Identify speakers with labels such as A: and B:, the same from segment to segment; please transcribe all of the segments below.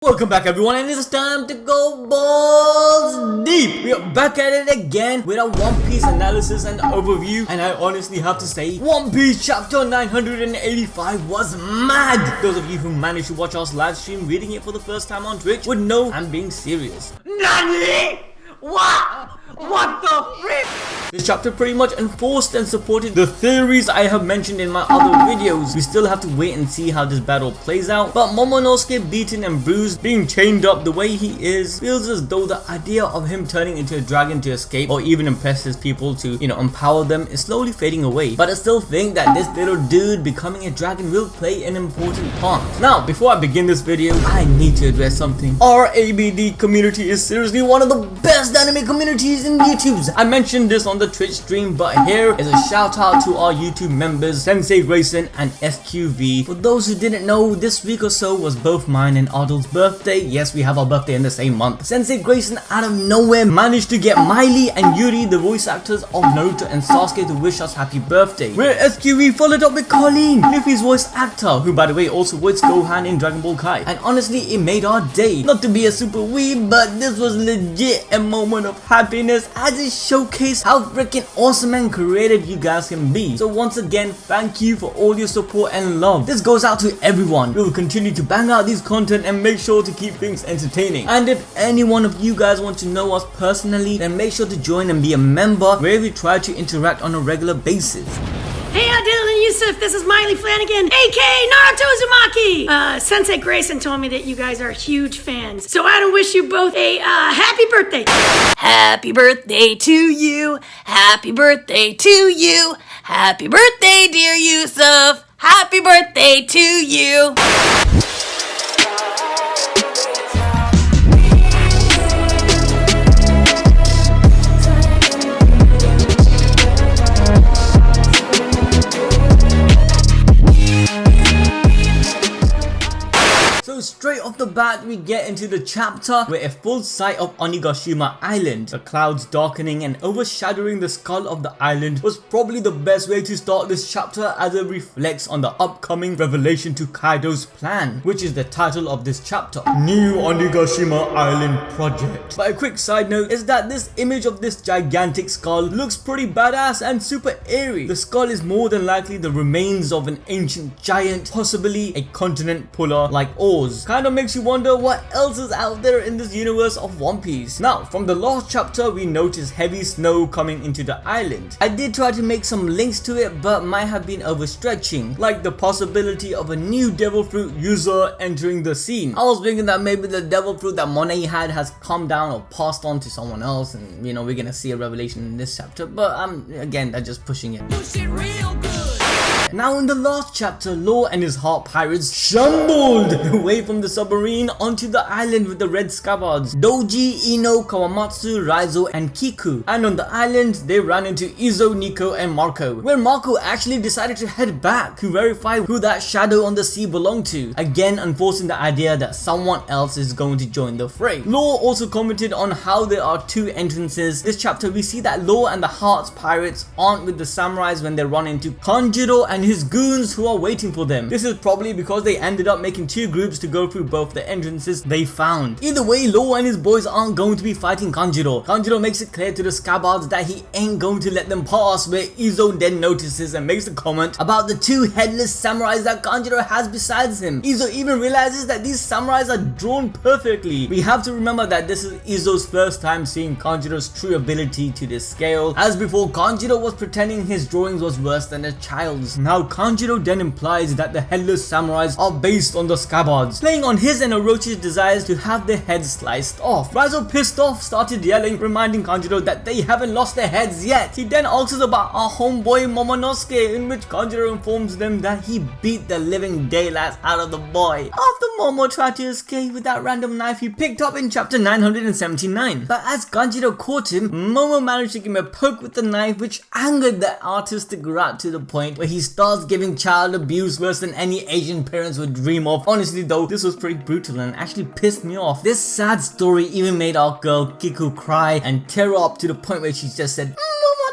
A: Welcome back everyone, and it's time to go balls deep. We are back at it again with a One Piece analysis and overview, and I honestly have to say One Piece chapter 985 was mad. Those of you who managed to watch us live stream reading it for the first time on Twitch would know I'm being serious. NANI? What the frick? This chapter pretty much enforced and supported the theories I have mentioned in my other videos. We still have to wait and see how this battle plays out, but Momonosuke beaten and bruised, being chained up the way he is, feels as though the idea of him turning into a dragon to escape or even impress his people to, empower them is slowly fading away. But I still think that this little dude becoming a dragon will play an important part. Now, before I begin this video, I need to address something. Our ABD community is seriously one of the best anime communities in YouTube's. I mentioned this on the Twitch stream, but here is a shout out to our YouTube members Sensei Grayson and SQV. For those who didn't know, this week or so was both mine and Adol's birthday. Yes, we have our birthday in the same month. Sensei Grayson out of nowhere managed to get Miley and Yuri, the voice actors of Naruto and Sasuke, to wish us happy birthday, where SQV followed up with Colleen, Luffy's voice actor, who by the way also voiced Gohan in Dragon Ball Kai. And honestly, it made our day. Not to be a super weeb, but this was legit a moment of happiness as it showcased how freaking awesome and creative you guys can be. So once again, thank you for all your support and love. This goes out to everyone. We will continue to bang out these content and make sure to keep things entertaining. And if any one of you guys want to know us personally, then make sure to join and be a member, where we try to interact on a regular basis.
B: Hey, Dylan and Yusuf, this is Miley Flanagan, aka Naruto Uzumaki! Sensei Grayson told me that you guys are huge fans, so I want to wish you both a happy birthday! Happy birthday to you! Happy birthday to you! Happy birthday, dear Yusuf! Happy birthday to you!
A: Straight off the bat, we get into the chapter with a full sight of Onigashima Island. The clouds darkening and overshadowing the skull of the island was probably the best way to start this chapter, as it reflects on the upcoming revelation to Kaido's plan, which is the title of this chapter, New Onigashima Island Project. But a quick side note is that this image of this gigantic skull looks pretty badass and super eerie. The skull is more than likely the remains of an ancient giant, possibly a continent puller like Oars. Kind of makes you wonder what else is out there in this universe of One Piece. Now, from the last chapter, we noticed heavy snow coming into the island. I did try to make some links to it, but might have been overstretching, like the possibility of a new devil fruit user entering the scene. I was thinking that maybe the devil fruit that Monet had has come down or passed on to someone else, and we're gonna see a revelation in this chapter, but again, that's just pushing it.
B: Push it real good.
A: Now in the last chapter, Law and his heart pirates shambled away from the submarine onto the island with the red scabbards, Doji, Ino, Kawamatsu, Raizo and Kiku. And on the island, they ran into Izo, Nico and Marco, where Marco actually decided to head back to verify who that shadow on the sea belonged to, again enforcing the idea that someone else is going to join the fray. Law also commented on how there are two entrances. This chapter we see that Law and the Heart's pirates aren't with the samurais when they run into Kanjuro and his goons who are waiting for them. This is probably because they ended up making two groups to go through both the entrances they found. Either way, Law and his boys aren't going to be fighting Kanjuro. Kanjuro makes it clear to the scabbards that he ain't going to let them pass, where Izo then notices and makes a comment about the two headless samurais that Kanjuro has besides him. Izo even realizes that these samurais are drawn perfectly. We have to remember that this is Izo's first time seeing Kanjuro's true ability to this scale, as before Kanjuro was pretending his drawings was worse than a child's. Now Kanjuro then implies that the headless samurais are based on the scabbards, playing on his and Orochi's desires to have their heads sliced off. Raizo, pissed off, started yelling, reminding Kanjuro that they haven't lost their heads yet. He then asks about our homeboy Momonosuke, in which Kanjuro informs them that he beat the living daylights out of the boy after Momo tried to escape with that random knife he picked up in chapter 979. But as Kanjuro caught him, Momo managed to give him a poke with the knife, which angered the artistic rat to the point where he starts giving child abuse worse than any Asian parents would dream of. Honestly though, this was pretty brutal and actually pissed me off. This sad story even made our girl Kiku cry and tear up to the point where she just said,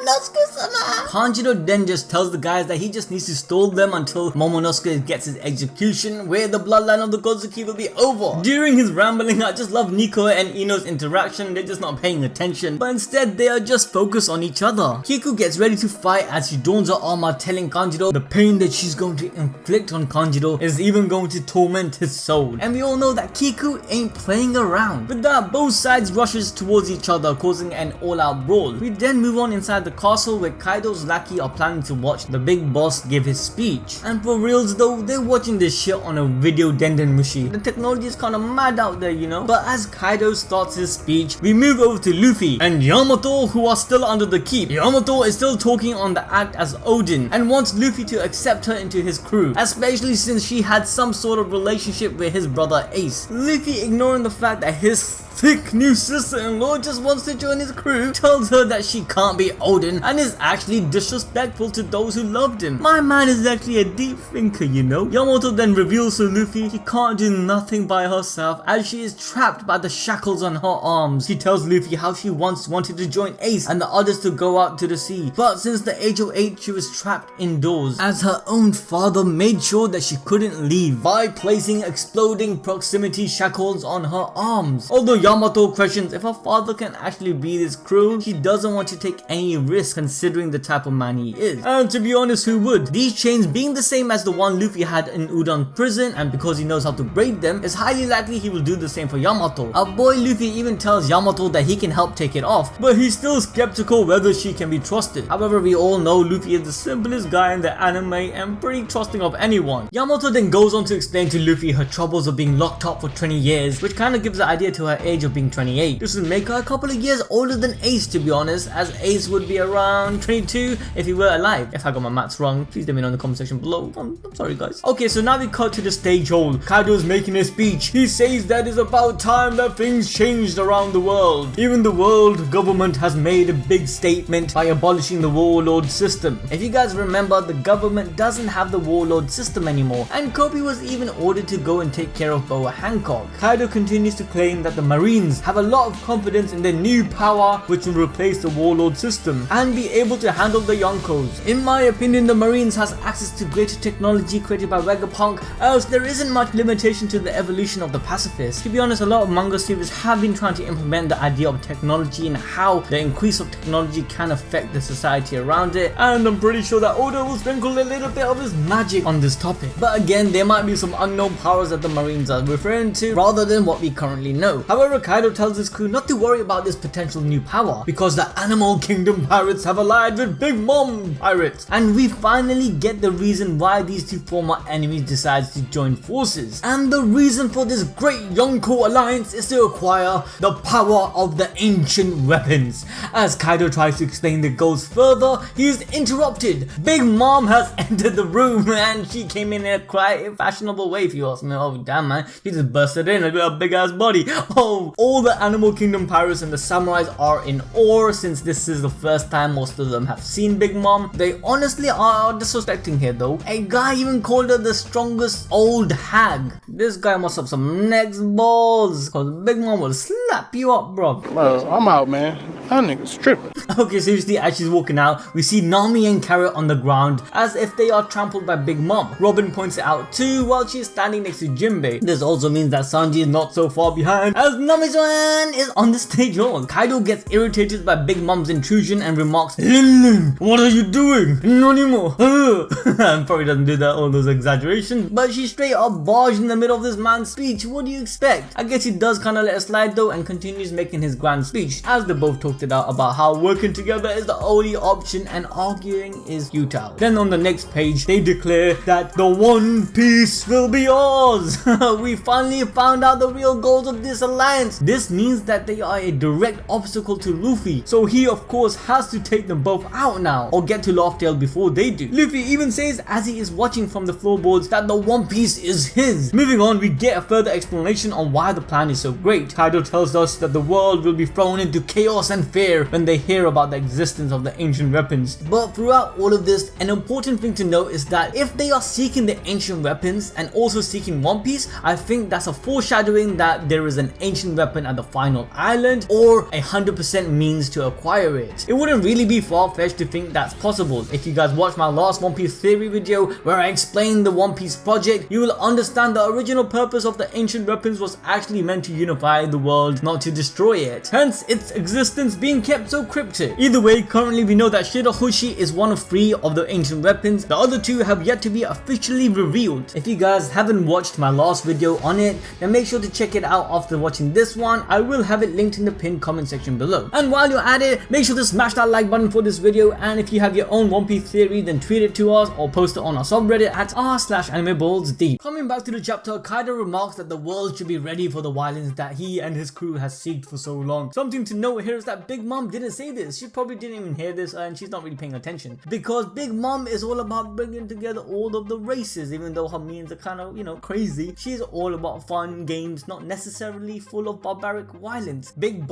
A: Momonosuke-san, Kanjuro then just tells the guys that he just needs to stall them until Momonosuke gets his execution, where the bloodline of the Kozuki will be over. During his rambling, I just love Nico and Ino's interaction. They're just not paying attention, but instead they are just focused on each other. Kiku gets ready to fight as she dons her armor, telling Kanjuro the pain that she's going to inflict on Kanjuro is even going to torment his soul. And we all know that Kiku ain't playing around. With that, both sides rushes towards each other, causing an all-out brawl. We then move on inside the castle where Kaido's lackey are planning to watch the big boss give his speech. And for reals though, they're watching this shit on a video denden machine. The technology is kinda mad out there, you know. But as Kaido starts his speech, we move over to Luffy and Yamato, who are still under the keep. Yamato is still talking on the act as Odin and wants Luffy to accept her into his crew, especially since she had some sort of relationship with his brother Ace. Luffy, ignoring the fact that his thick new sister-in-law just wants to join his crew, tells her that she can't be Odin and is actually disrespectful to those who loved him. My man is actually a deep thinker, you know. Yamato then reveals to Luffy she can't do nothing by herself as she is trapped by the shackles on her arms. She tells Luffy how she once wanted to join Ace and the others to go out to the sea, but since the age of 8 she was trapped indoors as her own father made sure that she couldn't leave by placing exploding proximity shackles on her arms. Although Yamato questions if her father can actually be this cruel, she doesn't want to take any risk considering the type of man he is. And to be honest, who would? These chains being the same as the one Luffy had in Udon prison, and because he knows how to braid them, it's highly likely he will do the same for Yamato. Our boy Luffy even tells Yamato that he can help take it off, but he's still skeptical whether she can be trusted. However, we all know Luffy is the simplest guy in the anime and pretty trusting of anyone. Yamato then goes on to explain to Luffy her troubles of being locked up for 20 years, which kind of gives the idea to her age of being 28. This would make her a couple of years older than Ace, to be honest, as Ace would be around 22 if he were alive. If I got my maths wrong, please let me know in the comment section below. I'm sorry guys. Okay, so now we cut to the stage hold. Kaido's making a speech. He says that it's about time that things changed around the world. Even the world government has made a big statement by abolishing the warlord system. If you guys remember, the government doesn't have the warlord system anymore, and Kobe was even ordered to go and take care of Boa Hancock. Kaido continues to claim that the Marines have a lot of confidence in their new power, which will replace the warlord system and be able to handle the Yonkos. In my opinion, the Marines has access to greater technology created by Vegapunk, else there isn't much limitation to the evolution of the pacifists. To be honest, a lot of manga series have been trying to implement the idea of technology and how the increase of technology can affect the society around it, and I'm pretty sure that Oda will sprinkle a little bit of his magic on this topic. But again, there might be some unknown powers that the Marines are referring to rather than what we currently know. However, Kaido tells his crew not to worry about this potential new power because the Animal Kingdom pirates have allied with Big Mom pirates, and we finally get the reason why these two former enemies decided to join forces. And the reason for this great Yonko Alliance is to acquire the power of the ancient weapons. As Kaido tries to explain the goals further, he is interrupted. Big Mom has entered the room and she came in a quite fashionable way, if you ask me. Oh damn man, she just busted in a big ass body. Oh, all the Animal Kingdom pirates and the samurais are in awe since this is the first time most of them have seen Big Mom. They honestly are disrespecting here though. A guy even called her the strongest old hag. This guy must have some next balls, cause Big Mom will slap you up, bro.
C: Well, I'm out, man. That nigga's tripping.
A: Okay, seriously, as she's walking out, we see Nami and Carrot on the ground as if they are trampled by Big Mom. Robin points it out too while she's standing next to Jinbei. This also means that Sanji is not so far behind as Nami-san is on the stage hall. Kaido gets irritated by Big Mom's intrusion and remarks, Lin Lin, what are you doing? Not anymore. And probably doesn't do that, all those exaggerations, but she straight up barged in the middle of this man's speech. What do you expect? I guess he does kinda let it slide though and continues making his grand speech as they both talked it out about how working together is the only option and arguing is futile. Then on the next page, they declare that the One Piece will be ours. We finally found out the real goals of this alliance. This means that they are a direct obstacle to Luffy, so he of course has to take them both out now or get to Laugh Tale before they do. Luffy even says as he is watching from the floorboards that the One Piece is his. Moving on, we get a further explanation on why the plan is so great. Kaido tells tells us that the world will be thrown into chaos and fear when they hear about the existence of the ancient weapons. But throughout all of this, an important thing to note is that if they are seeking the ancient weapons and also seeking One Piece, I think that's a foreshadowing that there is an ancient weapon at the final island or 100% means to acquire it. It wouldn't really be far-fetched to think that's possible. If you guys watched my last One Piece theory video where I explained the One Piece project, you will understand the original purpose of the ancient weapons was actually meant to unify the world, not to destroy it. Hence its existence being kept so cryptic. Either way, currently we know that Shirahoshi is one of 3 of the ancient weapons. The other 2 have yet to be officially revealed. If you guys haven't watched my last video on it, then make sure to check it out after watching this one. I will have it linked in the pinned comment section below. And while you're at it, make sure to smash that like button for this video, and if you have your own One Piece theory, then tweet it to us or post it on our subreddit at r/animeballsdeep. Coming back to the chapter, Kaido remarks that the world should be ready for the violence that he and his crew has seeked for so long. Something to note here is that Big Mom didn't say this. She probably didn't even hear this, and she's not really paying attention, because Big Mom is all about bringing together all of the races. Even though her means are kind of, crazy, she's all about fun games, not necessarily full of barbaric violence. Big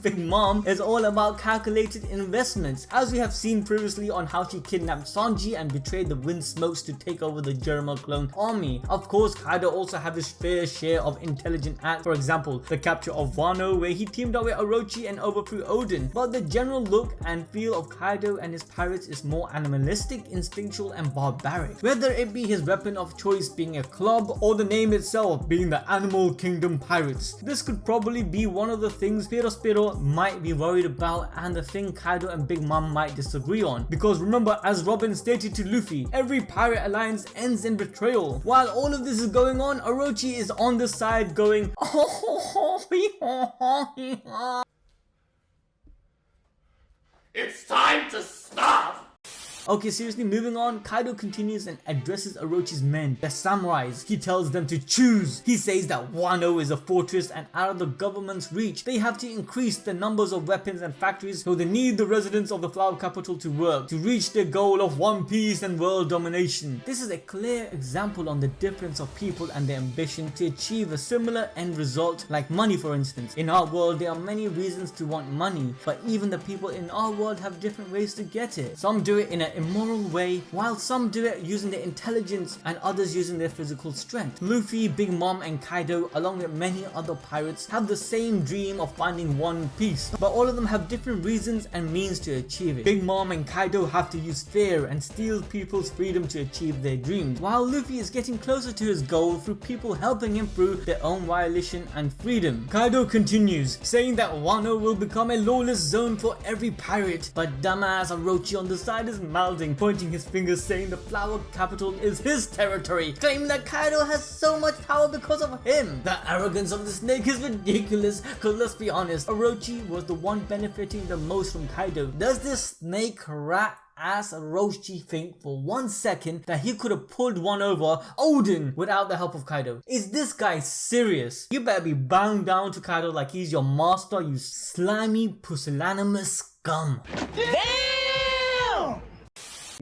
A: Big Mom is all about calculated investments, as we have seen previously on how she kidnapped Sanji and betrayed the Wind Smokes to take over the Germa clone army. Of course, Kaido also had his fair share of intelligent acts, for example, the capture of Wano where he teamed up with Orochi and overthrew Odin. But the general look and feel of Kaido and his pirates is more animalistic, instinctual and barbaric. Whether it be his weapon of choice being a club or the name itself being the Animal Kingdom Pirates. This could probably be one of the things Spiro might be worried about, and the thing Kaido and Big Mom might disagree on. Because remember, as Robin stated to Luffy, every pirate alliance ends in betrayal. While all of this is going on, Orochi is on the side going
D: It's time to stop!
A: Okay, seriously, moving on, Kaido continues and addresses Orochi's men, the samurais. He tells them to choose. He says that Wano is a fortress and out of the government's reach. They have to increase the numbers of weapons and factories, so they need the residents of the flower capital to work to reach their goal of One Piece and world domination. This is a clear example on the difference of people and their ambition to achieve a similar end result, like money for instance. In our world, there are many reasons to want money, but even the people in our world have different ways to get it. Some do it in an immoral way, while some do it using their intelligence and others using their physical strength. Luffy, Big Mom and Kaido, along with many other pirates, have the same dream of finding One Piece, but all of them have different reasons and means to achieve it. Big Mom and Kaido have to use fear and steal people's freedom to achieve their dreams, while Luffy is getting closer to his goal through people helping him through their own violation and freedom. Kaido continues, saying that Wano will become a lawless zone for every pirate, but dumbass Orochi on the side is mouthing, pointing his fingers, saying the flower capital is his territory, claiming that Kaido has so much power because of him. The arrogance of the snake is ridiculous, cause let's be honest, Orochi was the one benefiting the most from Kaido. Does this snake rat ass Orochi think for 1 second that he could have pulled one over Odin without the help of Kaido? Is this guy serious? You better be bowing down to Kaido like he's your master, you slimy pusillanimous scum.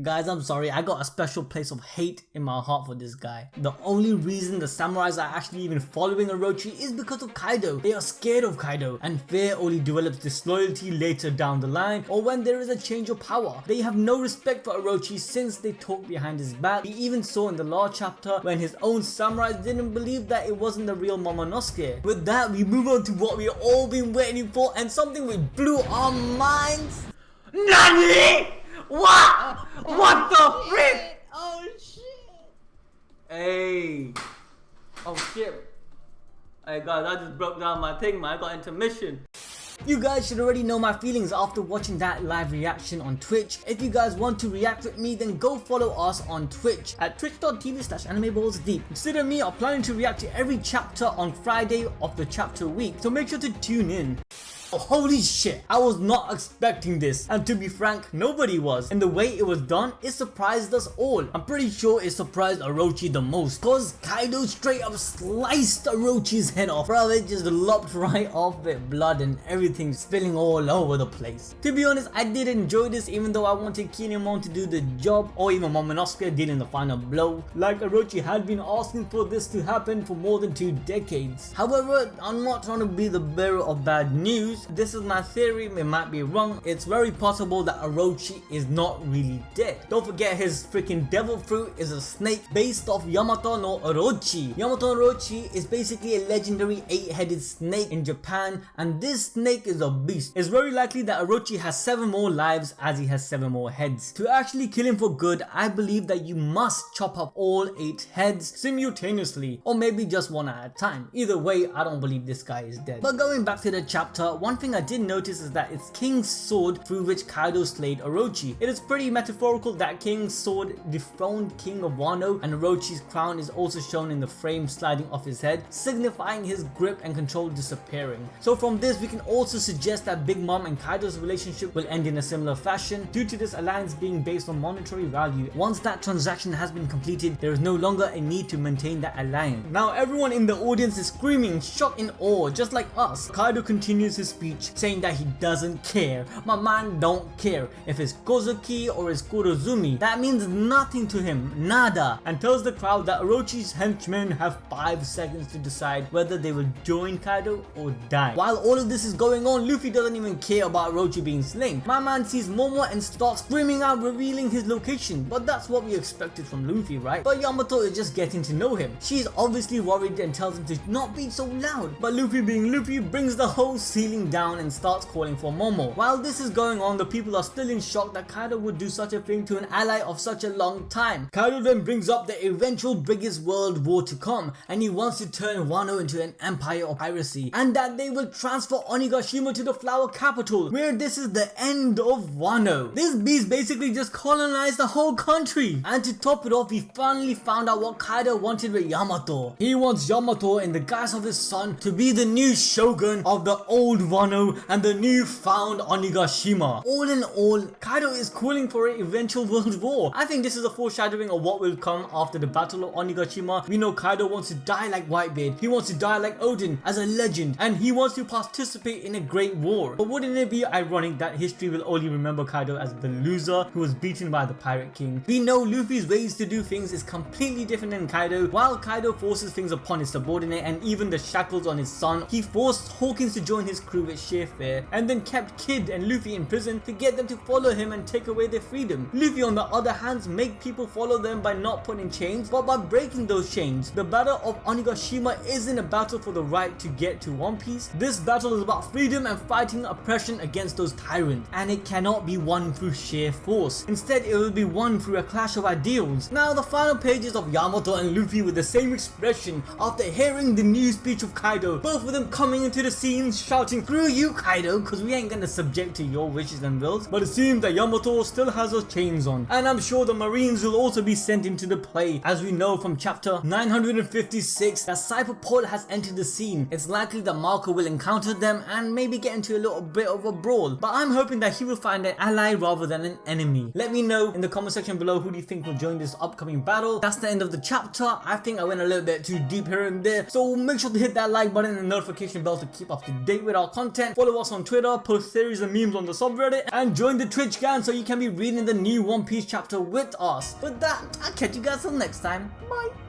A: Guys, I'm sorry, I got a special place of hate in my heart for this guy. The only reason the samurais are actually even following Orochi is because of Kaido. They are scared of Kaido, and fear only develops disloyalty later down the line or when there is a change of power. They have no respect for Orochi since they talk behind his back. We even saw in the last chapter when his own samurais didn't believe that it wasn't the real Momonosuke. With that, we move on to what we've all been waiting for, and something which blew our minds. NANI?! What? What the frick?
B: Oh shit!
A: Hey. Oh shit. Hey guys, I just broke down my thing, man. I got intermission. You guys should already know my feelings after watching that live reaction on Twitch. If you guys want to react with me, then go follow us on Twitch at twitch.tv/animeballsdeep. Sid and me are planning to react to every chapter on Friday of the chapter week, so make sure to tune in. Holy shit, I was not expecting this, and to be frank, nobody was, and the way it was done, it surprised us all. I'm pretty sure it surprised Orochi the most, cause Kaido straight up sliced Orochi's head off, bro. It just lopped right off with blood and everything spilling all over the place. To be honest, I did enjoy this, even though I wanted Kinemon to do the job, or even Momonosuke dealing the final blow, like Orochi had been asking for this to happen for more than 2 decades. However, I'm not trying to be the bearer of bad news. This is my theory, it might be wrong. It's very possible that Orochi is not really dead. Don't forget, his freaking devil fruit is a snake based off Yamato no Orochi. Yamato no Orochi is basically a legendary 8-headed snake in Japan, and this snake is a beast. It's very likely that Orochi has 7 more lives as he has 7 more heads. To actually kill him for good, I believe that you must chop up all 8 heads simultaneously, or maybe just one at a time. Either way, I don't believe this guy is dead. But going back to the chapter, one thing I did notice is that it's King's sword through which Kaido slayed Orochi. It is pretty metaphorical that King's sword dethroned King of Wano, and Orochi's crown is also shown in the frame sliding off his head, signifying his grip and control disappearing. So from this, we can also suggest that Big Mom and Kaido's relationship will end in a similar fashion, due to this alliance being based on monetary value. Once that transaction has been completed, there is no longer a need to maintain that alliance. Now everyone in the audience is screaming, shocked in awe, just like us. Kaido continues his speech, saying that he doesn't care. My man don't care if it's Kozuki or it's Kurozumi. That means nothing to him, nada, and tells the crowd that Orochi's henchmen have 5 seconds to decide whether they will join Kaido or die. While all of this is going on, Luffy doesn't even care about Orochi being slain. My man sees Momo and starts screaming out, revealing his location, but that's what we expected from Luffy, right? But Yamato is just getting to know him. She's obviously worried and tells him to not be so loud, but Luffy being Luffy brings the whole ceiling down and starts calling for Momo. While this is going on, the people are still in shock that Kaido would do such a thing to an ally of such a long time. Kaido then brings up the eventual biggest world war to come, and he wants to turn Wano into an empire of piracy, and that they will transfer Onigashima to the flower capital, where this is the end of Wano. This beast basically just colonized the whole country. And to top it off, we finally found out what Kaido wanted with Yamato. He wants Yamato in the guise of his son to be the new shogun of the old Wano and the new found Onigashima. All in all, Kaido is calling for an eventual world war. I think this is a foreshadowing of what will come after the battle of Onigashima. We know Kaido wants to die like Whitebeard, he wants to die like Odin as a legend, and he wants to participate in a great war. But wouldn't it be ironic that history will only remember Kaido as the loser who was beaten by the Pirate King? We know Luffy's ways to do things is completely different than Kaido. While Kaido forces things upon his subordinate and even the shackles on his son, he forced Hawkins to join his crew with sheer fear, and then kept Kid and Luffy in prison to get them to follow him and take away their freedom. Luffy on the other hand make people follow them by not putting chains, but by breaking those chains. The battle of Onigashima isn't a battle for the right to get to One Piece. This battle is about freedom and fighting oppression against those tyrants, and it cannot be won through sheer force. Instead, it will be won through a clash of ideals. Now the final pages of Yamato and Luffy with the same expression after hearing the new speech of Kaido, both of them coming into the scene shouting, "Screw you Kaido, cause we ain't gonna subject to your wishes and wills." But it seems that Yamato still has those chains on, and I'm sure the Marines will also be sent into the play, as we know from chapter 956 that Cyberport has entered the scene. It's likely that Marco will encounter them and maybe get into a little bit of a brawl, but I'm hoping that he will find an ally rather than an enemy. Let me know in the comment section below who do you think will join this upcoming battle. That's the end of the chapter. I think I went a little bit too deep here and there, so make sure to hit that like button and notification bell to keep up to date with our content. Follow us on Twitter, post theories and memes on the subreddit, and join the Twitch gang so you can be reading the new One Piece chapter with us. With that, I'll catch you guys till next time. Bye!